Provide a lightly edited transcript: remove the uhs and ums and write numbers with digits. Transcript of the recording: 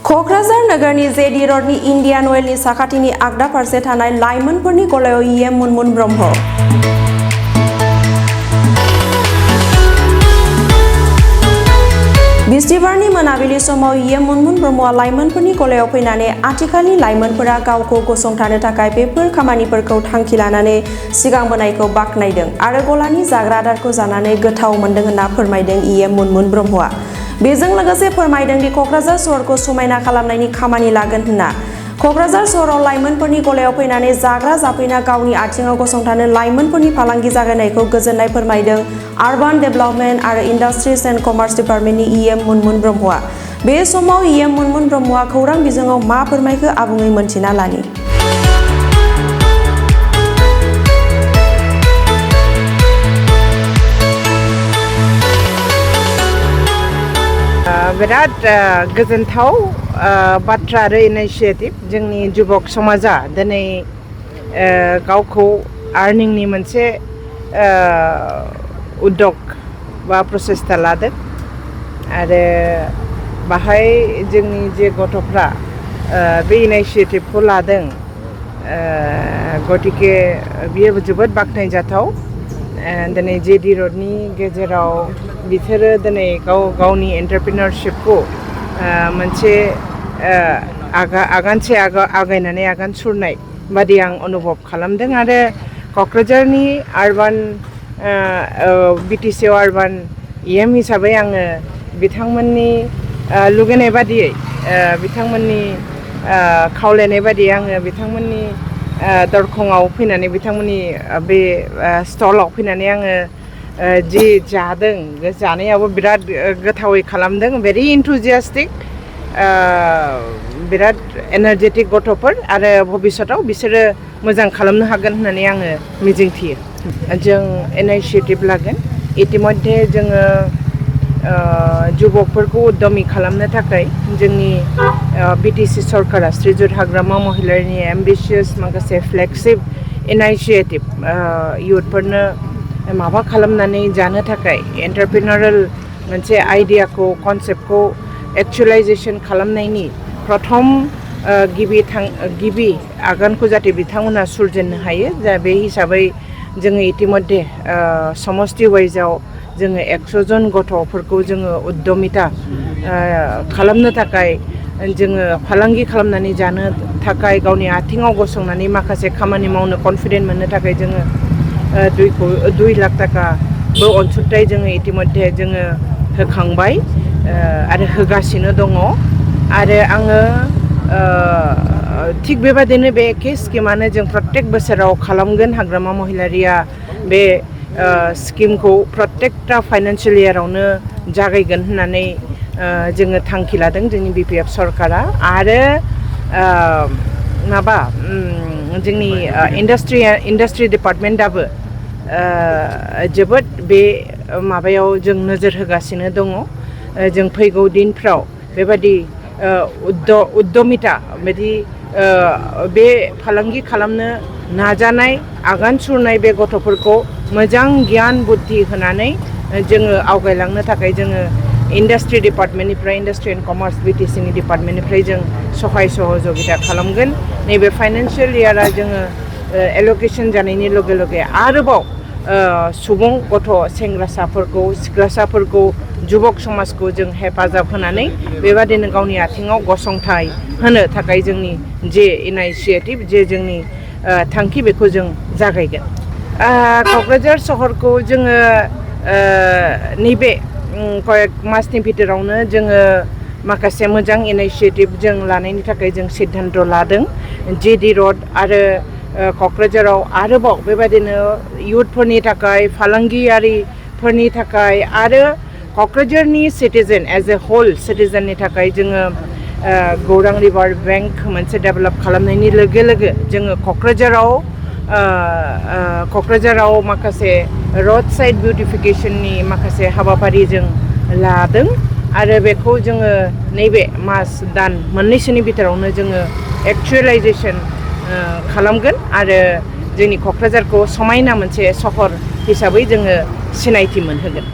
क'क्राझार नोगोरनि JD रडनि Indian अइलनि साखाथिनि आगदा फारसे थानाय लाइमोनफोरनि गलायाव इएम मुनमुन ब्रह्म। बिस्थिबारनि मोनाबिलि समाव इएम मुनमुन ब्रह्मआ लाइमोनफोरनि गलायाव फैनानै आथिखालनि लाइमोनफोरा गावखौ गसंथानो थाखाय बेफोर खामानिफोरखौ थांखि लानानै सिगांबोनायखौ बाख्नायदों आरो गलानि जाग्रा आदारखौ जानानै गोथाव मोनदों होनना फोरमायदों इएम मुनमुन ब्रह्मआ। बेजों लोगोसे फोरमायदों दि क'क्राझार सहरखौ समायना खालामनायनि खामानि लागोन होनना। क'क्राझार सहराव लाइमोनफोरनि गलायाव फैनानै जाग्रा जाफैना गावनि आथिङाव गसंथानो लाइमोनफोरनि फालांगि जागायनायखौ गोजोननाय फोरमायदों आरबान डेभेलपमेन्ट आरो इन्डास्ट्रिज एन्ड कमार्स डिपार्टमेन्टनि इएम मुनमुन ब्रह्मआ। बे समाव इएम मुनमुन ब्रह्मआ खौरां बिजोङाव मा फोरमायखो आबुङै मोनथिना लानि। बिराद गोजोनथाव बाथ्रा आरो इनिशिएटिभ जोंनि जुबक समाजा दिनै गावखौ आर्निंनि मोनसे उद्योग बा प्रसेस्टा लादों आरो बाहाय जोंनि जे गथ'फ्रा बे इनिशिएटिभखौ लादों गतिके बियो जोबोद बाख्नायजाथाव। दिनै जेडी रडनि गेजेराव बिसोरो दिनै गावनि एन्टारप्रिनारशिपखौ मोनसे आगानसे आगायनानै आगान सुरनाय बादि आं अनुभब खालामदों आरो क'क्राझारनि आरबान बिटिसि आरबान इएम हिसाबै आङो बिथांमोननि लुगैनाय बादियै बिथांमोननि खावलायनाय बादियै आङो बिथांमोननि दरखङाव फैनानै बिथांमोननि बे स्टलाव फैनानै आङो जि जादों जानायाबो बिराद गोथावै खालामदों। भेरि इन्थुजियास्टिक बिराद एनार्जेटिक गथ'फोर आरो भबिष्यताव बिसोरो मोजां खालामनो हागोन होननानै आङो मिजिंथियो। जों इनिशिएटिभ लागोन इतिमध्ये जोङो जुबकफोरखौ उद्यमी खालामनो थाखाय जोंनि बिटिसि सरकारा श्रीजुत हाग्रामा महिलारिनि एम्बिशियास माखासे फ्लेगशिप इनिशिएटिभ इयुथफोरनो माबा खालामनानै जानो थाखाय एन्टारप्रिनारेल मोनसे आइडियाखौ कनसेप्टखौ एक्चुवेलाइजेसन खालामनायनि प्रथम गिबि आगानखौ जाहाथे बिथांमोना सुरजेननो हायो दा बे हिसाबै जोङो इतिमध्ये समष्टि वाइजआव जोङो 100 जन गथ'फोरखौ जोङो उद्यमिता खालामनो थाखाय जोङो फालांगि खालामनानै जानो थाखाय गावनि आथिङाव गसंनानै माखासे खामानि मावनो कनफिडेन्ट मोननो थाखाय जोङो 2 लाख थाखाबो अनसुंथाइ जोङो इतिमध्ये जोङो होखांबाय आरो होगासिनो दङ आरो आङो थिग बेबादिनो बे एखे स्किमानो जों प्रत्येक बोसोराव खालामगोन। हाग्रामा महिलारिया बे स्किमखौ प्रत्येकटा फाइनान्सियेल इयारावनो जागायगोन होननानै जोङो थांखि लादों जोंनि बिपिएफ सरकारा आरो माबा जोंनि इन्डास्ट्रि डिपार्टमेन्टआबो जोबोद बे माबायाव जों नोजोर होगासिनो दङ। जों फैगौ दिनफ्राव बेबादि उद्यमिता बिदि बे फालांगि खालामनो नाजानाय आगान सुरनाय बे गथ'फोरखौ मोजां गियान बुद्धि होनानै जोङो आवगायलांनो थाखाय जोङो इन्डास्ट्रि डिपार्टमेन्टनिफ्राय इन्डास्ट्रि एन्ड कमार्स बिटिसिनि डिपार्टमेन्टनिफ्राय जों सहाय सहযোगिता खालामगोन। नैबे फाइनान्सियेल इयारा जोङो एल'केसन जानायनि लगे लगे आरोबाव सुबुं गथ' सेंग्रासाफोरखौ सिख्लासाफोरखौ जुबक समाजखौ जों हेफाजाब होनानै बेबादिनो गावनि आथिङाव गसंथाय होनो थाखाय जोंनि जे इनिशिएटिभ जे जोंनि थांखि बेखौ जों जागायगोन। क'क्राझार सहरखौ जोङो नैबे कयेक मासनि भितरावनो जोङो माखासे मोजां इनिशिएटिभ जों लानायनि थाखाय जों सिद्धान्त लादों। जेडी रड आरो क'क्राझाराव आरोबाव बेबादिनो इयुथफोरनि थाखाय फालांगियारिफोरनि थाखाय आरो क'क्राझारनि सिटिजेन एज ए होल सिटिजेननि थाखाय जोङो गौरां रिभार बेंक मोनसे डेभेलप खालामनायनि लोगो लोगो जोङो क'क्राझाराव माखासे रड साइड बिउटिफिकेशननि माखासे हाबाफारि जों लादों आरो बेखौ जोङो नैबे मास दान मोननैसोनि भितरावनो जोङो एक्चुवेलाइजेसन खालामगोन आरो जोंनि क'क्राझारखौ समायना मोनसे सहर हिसाबै जोङो सिनायथि मोनहोगोन।